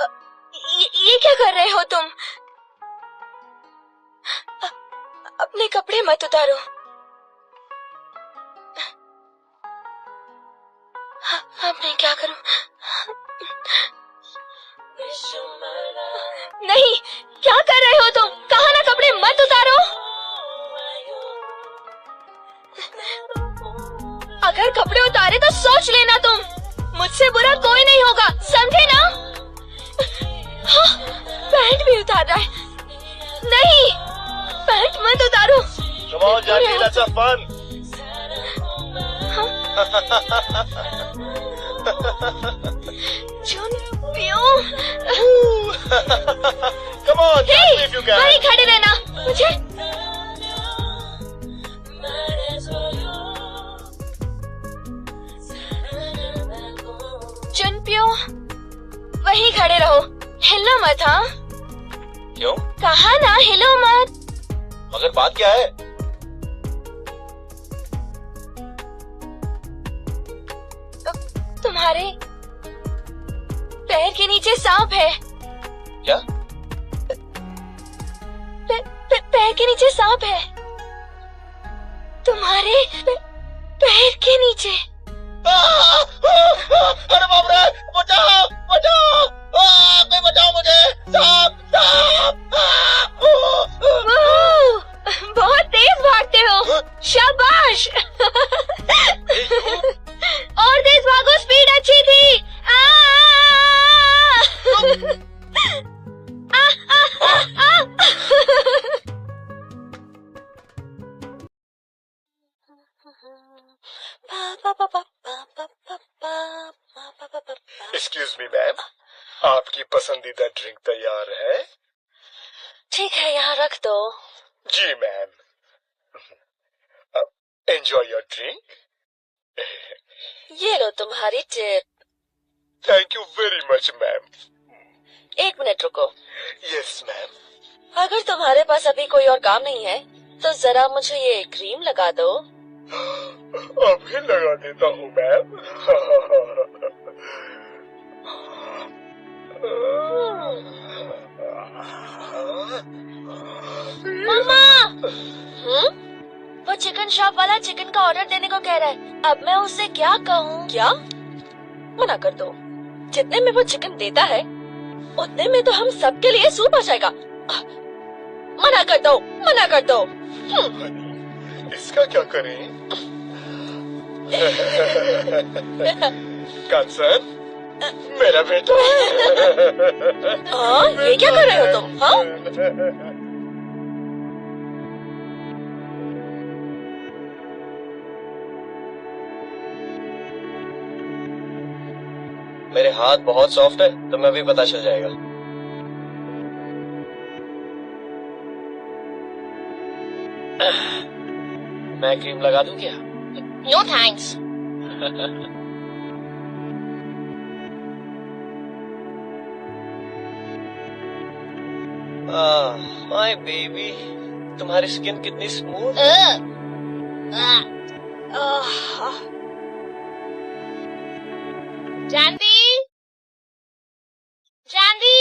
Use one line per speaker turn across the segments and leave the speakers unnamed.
ये क्या कर रहे हो तुम? अपने कपड़े मत उतारो। अब मैं क्या करूं? नहीं, क्या कर रहे हो तुम? कहा ना कपड़े मत उतारो। अगर कपड़े उतारे तो सोच लेना तुम। मुझसे बुरा कोई नहीं होगा, समझे ना? हाँ, पैंट भी उतार रहा है। नहीं, पैंट मत उतारो।
Come on, Jackie, let's have fun.
चुनपियो।
Come on, Jackie, if you can.
वहीं खड़े रहना। मुझे चुनपियो, वहीं खड़े रहो, हिलना मत। हाँ,
क्यों?
कहा ना हिलो मत।
मगर बात क्या है?
तुम्हारे पैर के नीचे सांप है।
क्या?
पैर के नीचे सांप है। तुम्हारे पैर के नीचे।
अरे बाप रे! बचाओ! बचाओ! कोई बचाओ मुझे! सांप! सांप!
बहुत तेज भागते हो। शाबाश। और तेज भागो, स्पीड अच्छी थी।
एक्सक्यूज मी मैम, आपकी पसंदीदा ड्रिंक तैयार है?
ठीक है, यहाँ रख दो।
जी मैम। Enjoy your drink.
ये लो तुम्हारी tip.
Thank you very much ma'am.
1 minute रुको।
Yes ma'am.
अगर तुम्हारे पास अभी कोई और काम नहीं है तो जरा मुझे ये क्रीम लगा दो।
अभी लगा देता हूँ मैम।
मामा! वो चिकन शॉप वाला चिकन का ऑर्डर देने को कह रहा है। अब मैं उससे क्या कहूँ? क्या? मना कर दो। जितने में वो चिकन देता है उतने में तो हम सबके लिए सूप आ जाएगा। मना कर दो, मना कर दो।
इसका क्या करें? कंसर्न मेरा बेटा।
ये क्या कर रहे हो तुम? हाँ?
मेरे हाथ बहुत सॉफ्ट है, तुम्हें भी पता चल जाएगा। मैं क्रीम लगा दूं क्या?
No thanks.
माय बेबी, तुम्हारी स्किन कितनी स्मूथ।
जानवी, जानवी,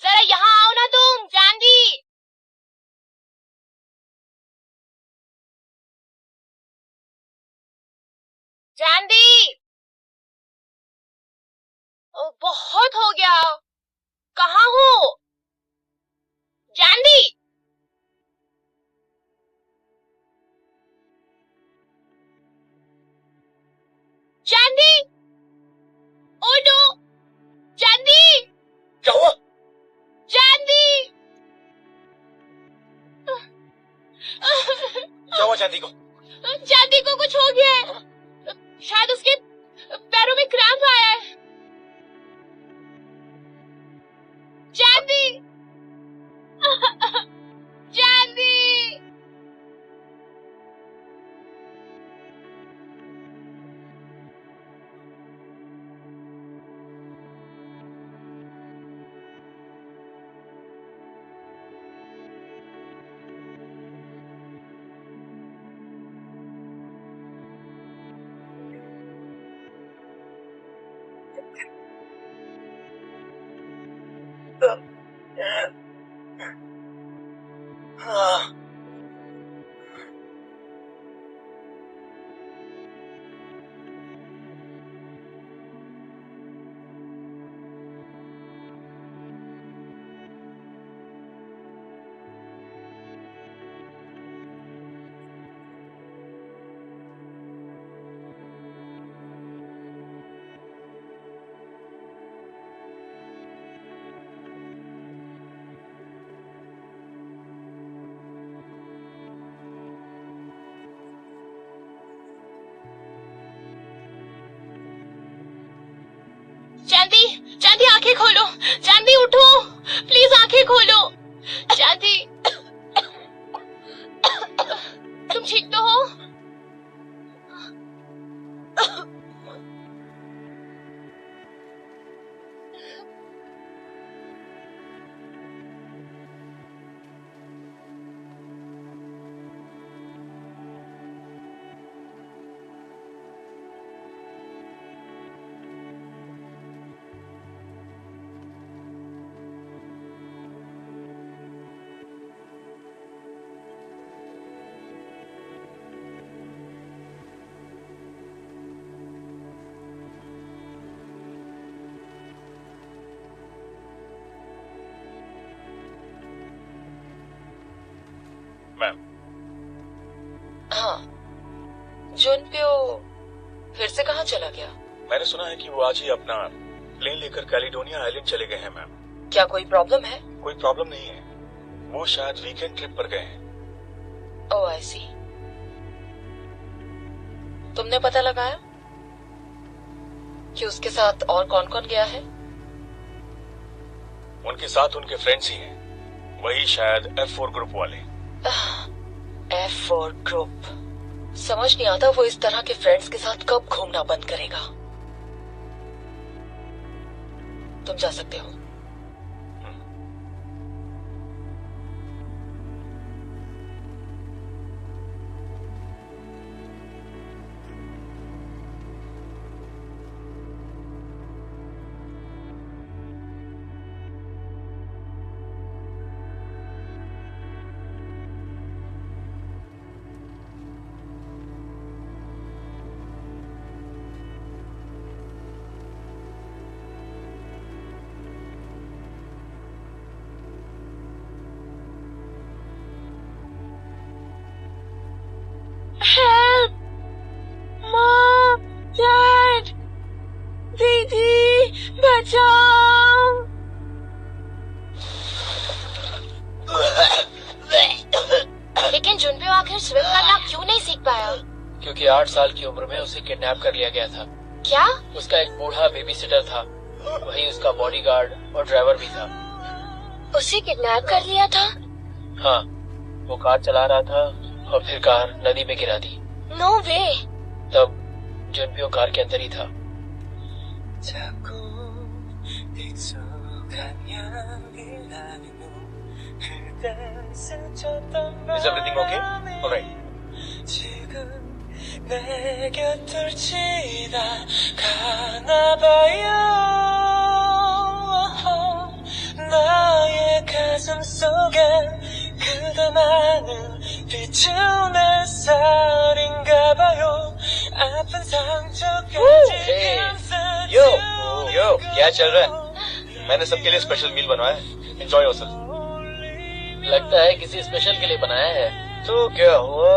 जरा यहाँ आओ ना तुम। जानवी, जानवी, बहुत हो गया। कहाँ हो जानवी? जानवी, ओडो, जानवी,
क्या हुआ?
जानवी।
क्या हुआ चांदी को?
जानवी को कुछ हो गया है। शायद उसके पैरों में क्रैम्प आया है। जानवी, जानवी। चांदी, चांदी आंखें खोलो, चांदी उठो, प्लीज आंखें खोलो, चांदी, तुम ठीक तो हो?
मैम।
हाँ, जुनप्यो फिर से कहाँ चला गया?
मैंने सुना है कि वो आज ही अपना प्लेन लेकर कैलिडोनिया आइलैंड चले गए हैं मैम।
क्या कोई प्रॉब्लम है?
कोई प्रॉब्लम नहीं है, वो शायद वीकेंड ट्रिप पर गए हैं।
ओह आई सी। तुमने पता लगाया कि उसके साथ और कौन कौन गया है?
उनके साथ उनके फ्रेंड्स ही हैं, वही शायद F4 ग्रुप वाले।
F4 ग्रुप, समझ नहीं आता वो इस तरह के फ्रेंड्स के साथ कब घूमना बंद करेगा। तुम जा सकते हो। Help! Mom! Dad! दीदी! बचाओ! लेकिन जुनप्यो आखिर स्विम करना क्यों नहीं सीख पाया?
क्योंकि 8 साल की उम्र में उसे किडनैप कर लिया गया था।
क्या?
उसका एक बूढ़ा बेबी सिटर था, वही उसका बॉडीगार्ड और ड्राइवर भी था।
उसे किडनैप कर लिया था?
हाँ, वो कार चला रहा था और फिर कार नदी में गिरा दी।
नो वे।
तब जुनप्यो कार के अंदर ही था।
Is everything okay? All right.
내 곁을 지나가나봐요. 나의 가슴 속에 그대만을 비추는 햇살인가봐요. 아픈 상처까지
यो क्या चल रहा है? मैंने सबके लिए स्पेशल मील बनवाया है, एंजॉय योरसेल्फ।
लगता है किसी स्पेशल के लिए बनाया है।
तो क्या हुआ?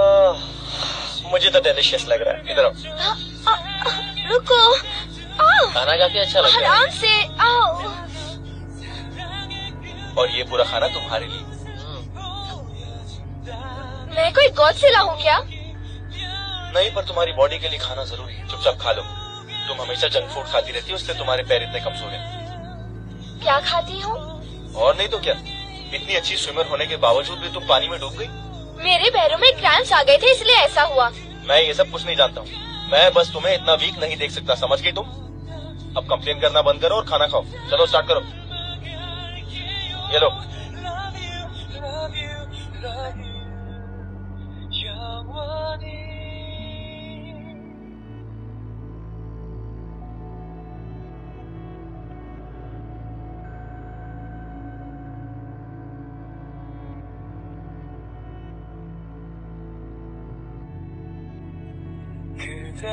मुझे तो डिलीशियस लग रहा है। इधर आओ।
रुको।
खाना काफी अच्छा लग रहा है।
आराम से आओ।
और ये पूरा खाना तुम्हारे लिए।
मैं कोई गॉडजिला हूँ क्या?
नहीं, पर तुम्हारी बॉडी के लिए खाना जरूरी है। चुपचाप खा लो। तुम हमेशा जंक फूड खाती रहती हो, उससे तुम्हारे पैर इतने कमजोर हैं।
क्या खाती हूँ?
और नहीं तो क्या, इतनी अच्छी स्विमर होने के बावजूद भी तुम पानी में डूब गई।
मेरे पैरों में क्रैम्प्स आ गए थे, इसलिए ऐसा हुआ।
मैं ये सब कुछ नहीं जानता हूँ, मैं बस तुम्हें इतना वीक नहीं देख सकता, समझ गई तुम? अब कंप्लेन करना बंद करो और खाना खाओ। चलो स्टार्ट करो। ये लो।
그대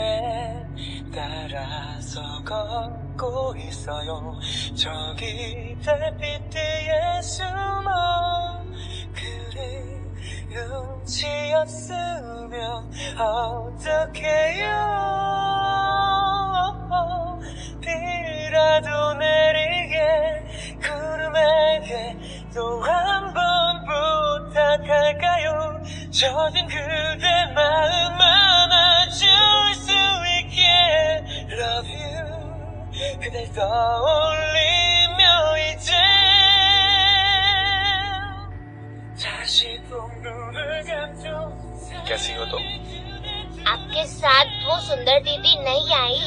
따라서 걷고 있어요. 저기 달빛 뒤에 숨어. 그래 운치 없으면 어떡해요. 비라도 내리게 구름에게 또 한 번 부탁할까요. 젖은 그대 마음 안아줄 수 있게 Love you 그댈 떠올리며 이제 다시 또 눈을 감죠.
कैसी हो तुम?
आपके साथ वो सुंदर दीदी नहीं आई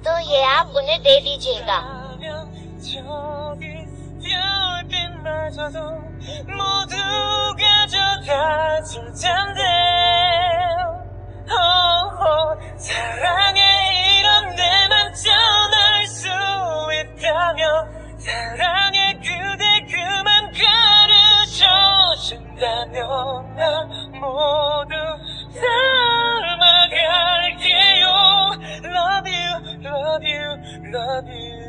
तो ये आप उन्हें दे दीजिएगा।
별빛마저도 모두가 다 진짠데 사랑에 이런 데만 전할 수 있다면 사랑의 그대 그만 가르쳐준다면 나 모두 닮아갈게요. Love you, love you, love you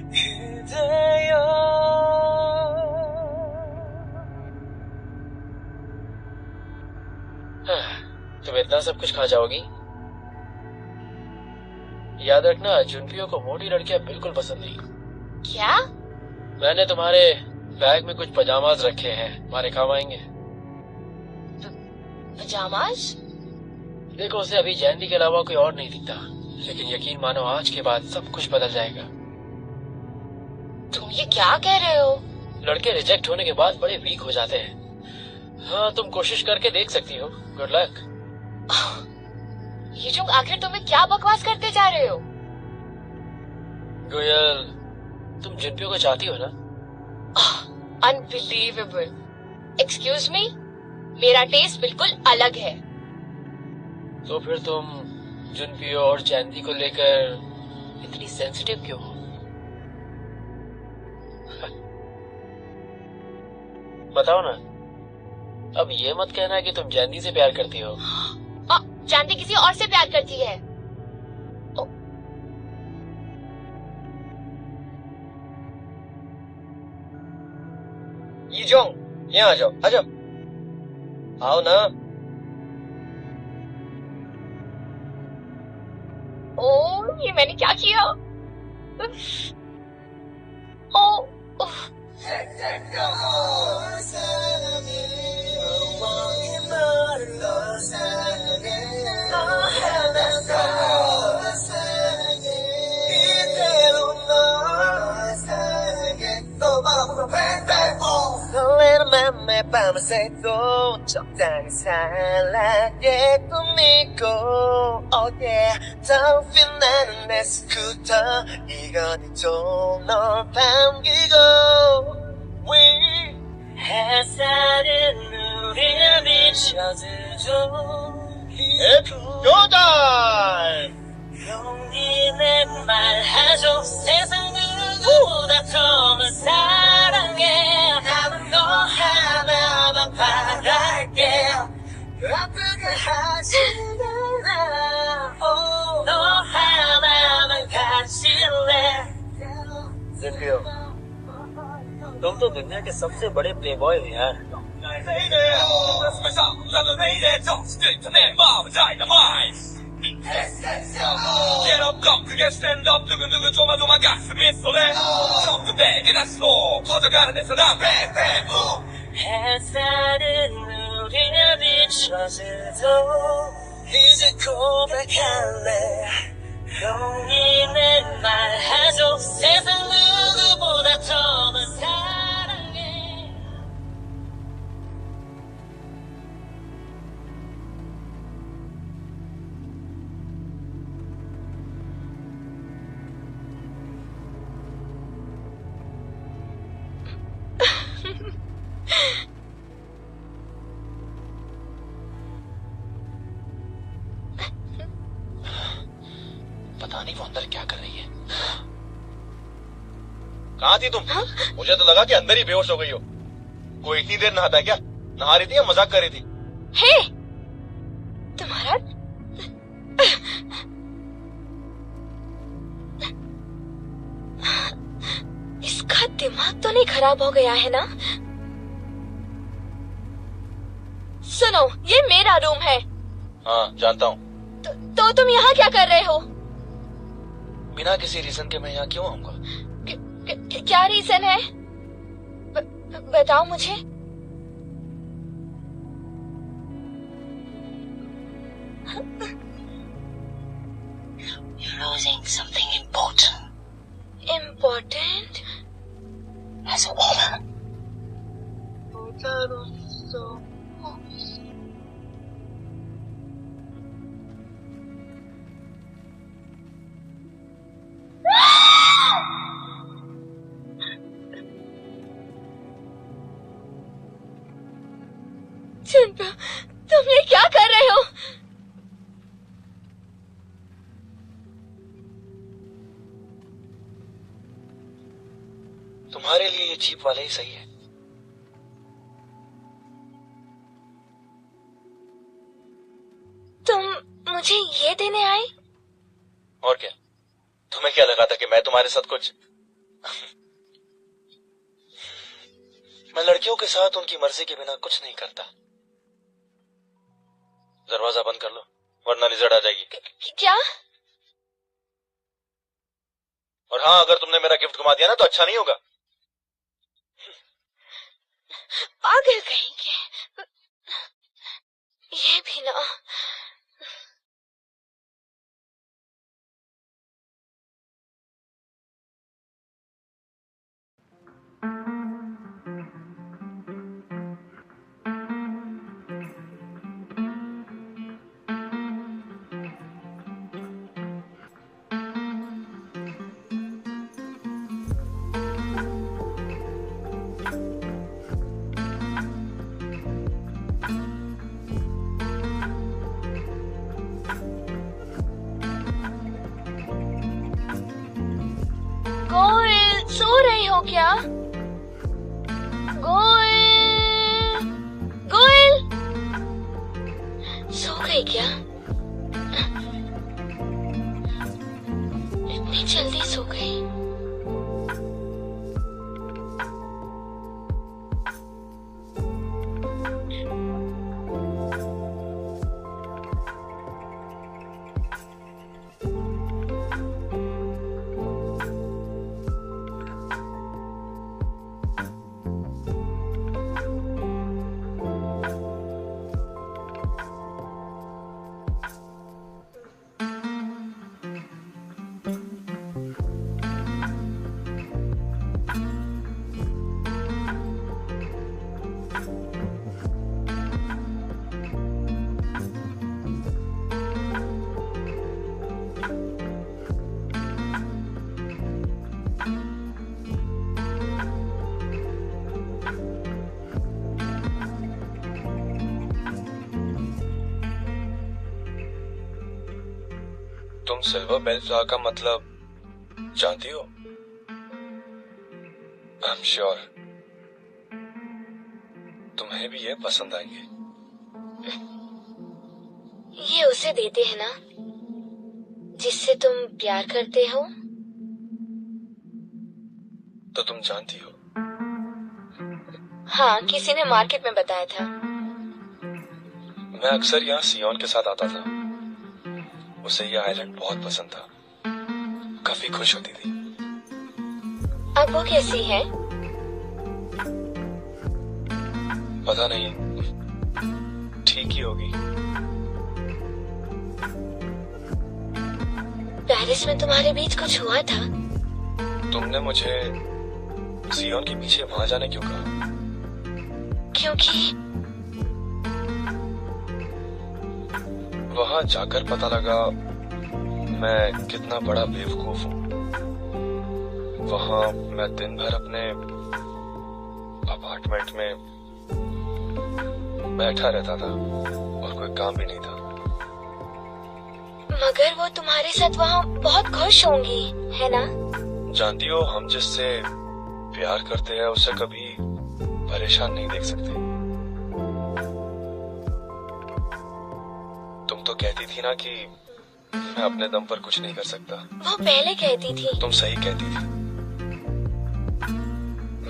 그대여.
तुम इतना सब कुछ खा जाओगी? याद रखना, जुनपियो को मोटी लड़कियां बिल्कुल पसंद नहीं।
क्या?
मैंने तुम्हारे बैग में कुछ पजामाज रखे हैं, हमारे काम आएंगे।
पजामाज?
देखो, उसे अभी जयंती के अलावा कोई और नहीं दिखता, लेकिन यकीन मानो आज के बाद सब कुछ बदल जाएगा।
तुम ये क्या कह रहे हो?
लड़के रिजेक्ट होने के बाद बड़े वीक हो जाते हैं। हाँ, तुम कोशिश करके देख सकती हो। Good luck.
ये जो आखिर तुम्हें क्या बकवास करते जा रहे हो?
गोयल, तुम जुनपियो को चाहती हो ना?
अनबिलीवेबल। एक्सक्यूज मी, मेरा टेस्ट बिल्कुल अलग है।
तो फिर तुम जुनपियो और जयंती को लेकर इतनी सेंसिटिव क्यों हो? बताओ ना। अब ये मत कहना कि तुम जयंती से प्यार करती हो।
जानती किसी और से प्यार करती है।
यीजोंग, यहाँ आ जाओ, आ जाओ, आओ ना।
ओ, ये मैंने क्या किया? ओ,
설레는 맘에 밤을 새도 적당히 살라게 꾸미고 Oh yeah 텅빈 나는 내 스쿠터 이건희도 널 반기고 We 햇살은 우릴 비춰주죠
It's go time!
용기내 말하죠 세상 누구보다 더 사랑해 나는 너 하나만 바랄게 아프게 하지 않아 너 하나만 가질래
जुनपियो, तुम तो दुनिया के सबसे बड़े प्लेबॉय हो यार।
Get up, come, 그게 stand up, 두근두근 조마조마 가슴이 쏘네 전부 내게 났어 퍼져가는 내 사랑 뱅뱅 햇살은 우리를 비춰줘도 이제 고백할래 용기내 말하죠 세상 누구보다 더 널 사랑해
पता नहीं वो अंदर क्या कर रही है।
कहाँ थी तुम? मुझे तो लगा कि अंदर ही बेहोश हो गई हो। कोई इतनी देर नहाता है क्या? नहा रही थी या मजाक कर रही थी?
हे, तुम्हारा इसका दिमाग तो नहीं खराब हो गया है ना? सुनो, ये मेरा रूम है।
हाँ, जानता हूँ।
तो तुम यहाँ क्या कर रहे हो?
बिना किसी रीजन के मैं यहाँ क्यों आऊंगा?
क्या रीजन है? बताओ मुझे।
जीप वाले ही सही है।
तुम मुझे ये देने आए?
और क्या, तुम्हें क्या लगा था कि मैं तुम्हारे साथ कुछ मैं लड़कियों के साथ उनकी मर्जी के बिना कुछ नहीं करता। दरवाजा बंद कर लो वरना रिजल्ट आ जाएगी।
क्या?
और हाँ, अगर तुमने मेरा गिफ्ट घुमा दिया ना तो अच्छा नहीं होगा।
पागल कहेंगे। ये भी ना। गोयल, सो रही हो क्या? गोयल, गोयल, सो गई क्या? इतनी जल्दी सो गई?
तुम सिल्वर बेल फ्लावर का मतलब जानती हो? आई एम श्योर तुम्हें भी ये पसंद आएंगे।
ये उसे देते हैं ना जिससे तुम प्यार करते हो?
तो तुम जानती हो?
हाँ, किसी ने मार्केट में बताया था।
मैं अक्सर यहाँ सियोन के साथ आता था। उसे ये आइलैंड बहुत पसंद था, काफी खुश होती थी।
अब वो कैसी है?
पता नहीं, ठीक ही होगी।
पेरिस में तुम्हारे बीच कुछ हुआ था?
तुमने मुझे सियोन के पीछे वहां जाने क्यों कहा?
क्योंकि
वहां जाकर पता लगा मैं कितना बड़ा बेवकूफ हूँ। वहां मैं दिन भर अपने अपार्टमेंट में बैठा रहता था और कोई काम भी नहीं था।
मगर वो तुम्हारे साथ वहाँ बहुत खुश होंगी, है ना?
जानती हो, हम जिससे प्यार करते हैं उसे कभी परेशान नहीं देख सकते। तुम तो कहती थी ना कि मैं अपने दम पर कुछ नहीं कर सकता।
वो पहले कहती थी।
तुम सही कहती थी।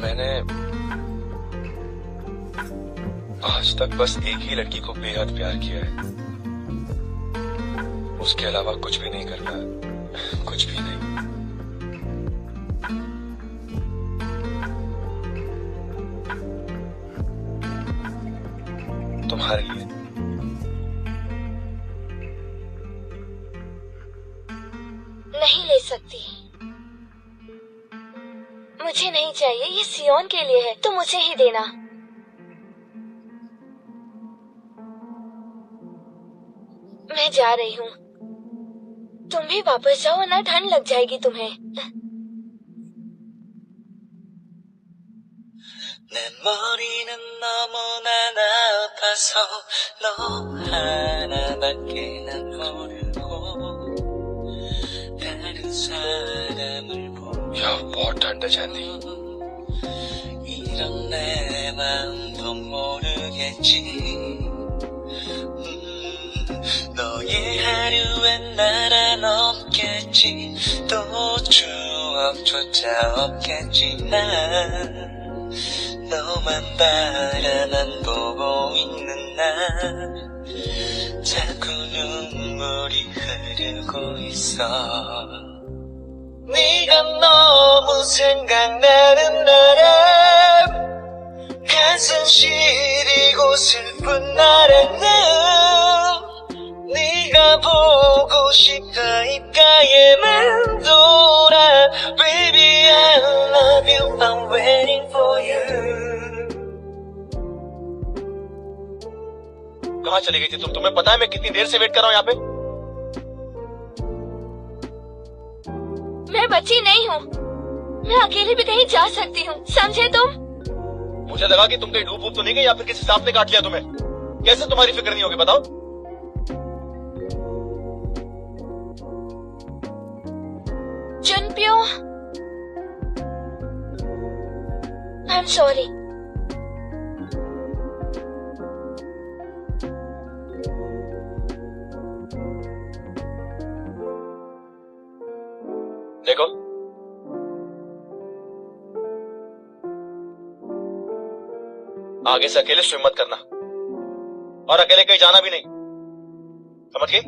मैंने आज तक बस एक ही लड़की को बेहद प्यार किया है। उसके अलावा कुछ भी नहीं कर पाया, कुछ भी नहीं। तुम्हारे लिए।
नहीं ले सकती, मुझे नहीं चाहिए। ये सियोन के लिए है, तुम उसे ही देना। मैं जा रही हूँ, तुम भी वापस जाओ वरना ठंड लग जाएगी तुम्हें।
내 머리는 너무나 나빠서 너 하나밖에 난 모르고 다른 사람을
यार बहुत ठंड है चांदी।
내 마음도 모르겠지. 너의 하루엔 날은 없겠지. 또 추억조차 없겠지. 난 너만 바라만 보고 있는 날 자꾸 눈물이 흐르고 있어. 네가 너무 생각나는 날엔 가슴 시리고 슬픈 날에는 네가 보고 싶다 입가에만 돌아. Baby I love you, I'm waiting for you.
कहाँ चली गई थी तुम? तुम्हें पता है मैं कितनी देर से वेट कर रहा हूँ यहाँ पे?
मैं बच्ची नहीं हूँ, मैं अकेली भी कहीं जा सकती हूँ, समझे तुम?
मुझे लगा कि तुम कहीं डूब वूब तो नहीं गई या फिर किसी सांप ने काट लिया तुम्हें। कैसे तुम्हारी फिक्र नहीं होगी बताओ?
जुनप्यो, आई एम सॉरी।
देखो आगे से अकेले स्विम मत करना और अकेले कहीं जाना भी नहीं, समझ गई?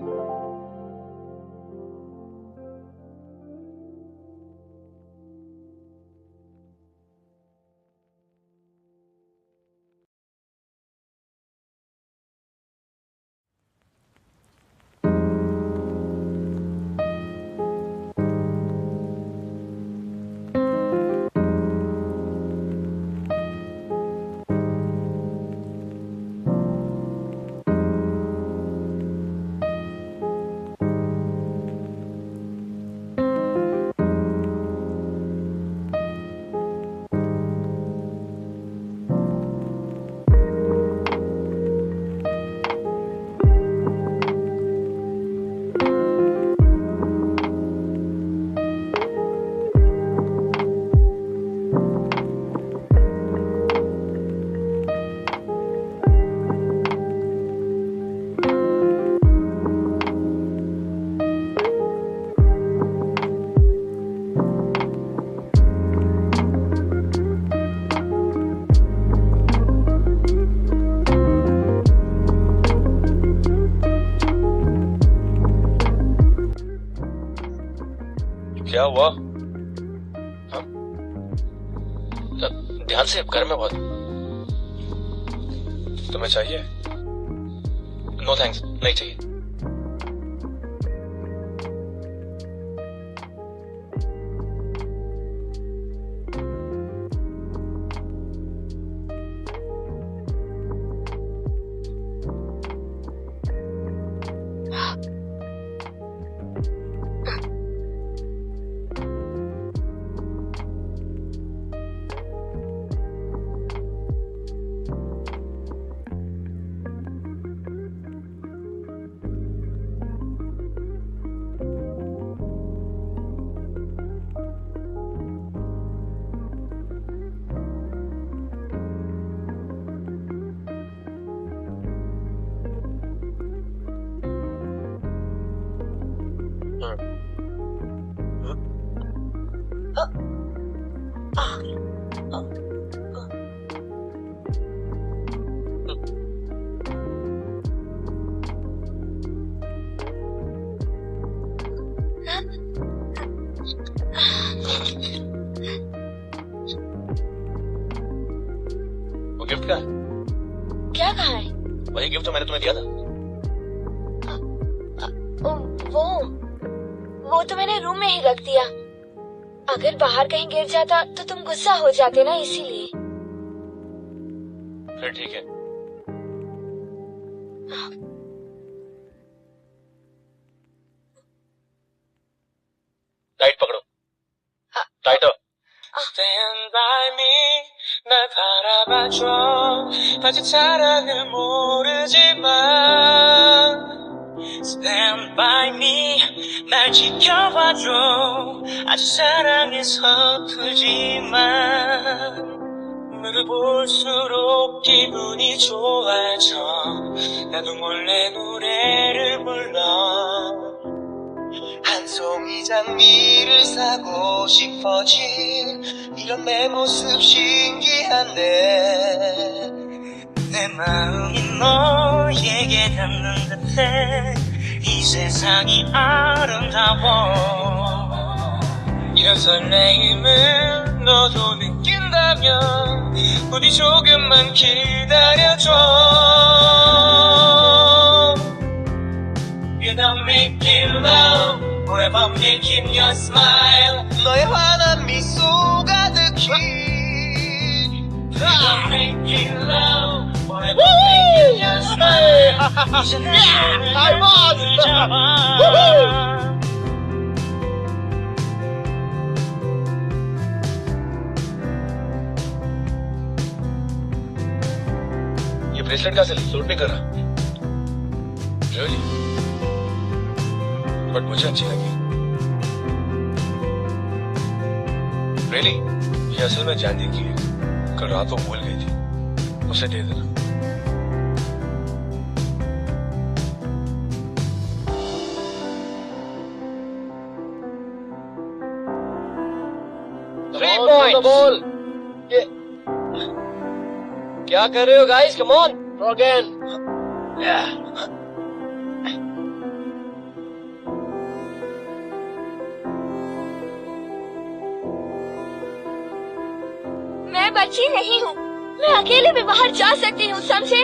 क्या हुआ? हाँ? ध्यान से, घर में बहुत। तुम्हें चाहिए? नो थैंक्स, नहीं चाहिए। वो गिफ्ट का है?
क्या कहा है?
वही गिफ्ट जो मैंने तुम्हें दिया था।
वो तो मैंने रूम में ही रख दिया। अगर बाहर कहीं गिर जाता तो तुम गुस्सा हो जाते ना, इसीलिए।
फिर ठीक है। टाइट पकड़ो, tight.
Stand by me, 날 바라봐줘. 아직 사랑을 모르지만 Stand by me, 날 지켜봐줘. 아직 사랑에 서투지만 하늘을 볼수록 기분이 좋아져 나도 몰래 노래를 불러 한 송이 장미를 사고 싶어진 이런 내 모습 신기한데 내 마음이 너에게 닿는 듯해 이 세상이 아름다워 이런 설레임을 너도 느낀다면 부디 조금만 기다려줘 You don't make it love Forever making your smile 너의 환한 미소 가득히 You don't make it love Forever making your smile 이제 내 손을 잡아
ये ब्रेसलेट कहाँ से ली? सूट नहीं कर रहा Really? बट मुझे अच्छी लगी Really? ये असल में जानवी की है कल रात को भूल गई थी उसे दे देना
Three points. Ball. क्या कर रहे हो guys? Come on, throw again.
मैं बच्ची नहीं हूँ, मैं अकेले भी बाहर जा सकती हूँ, समझे?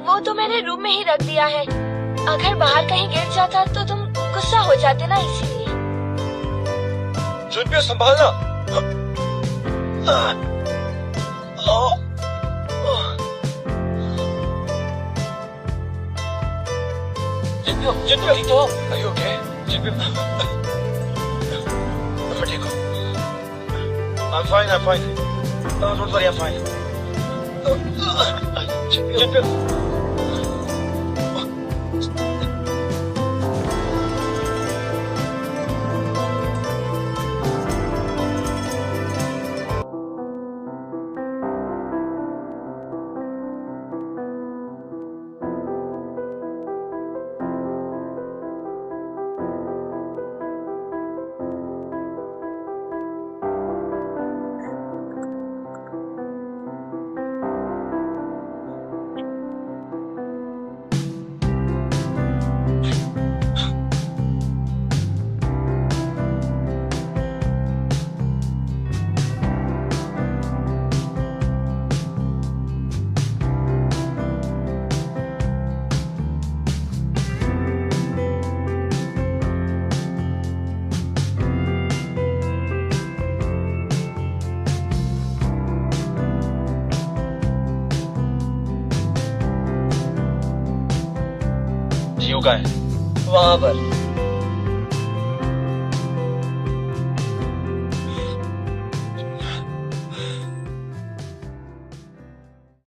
वो तो मैंने रूम में ही रख दिया है। अगर बाहर कहीं गिर जाता तो तुम गुस्सा हो जाते ना, इसीलिए।
जुनपियो संभालना
Junpyo, ठीक तो?
Are you okay? जुनपियो मैं ठीक हूँ I'm fine don't worry I'm fine जुनपियो जीव का है
वहाँ पर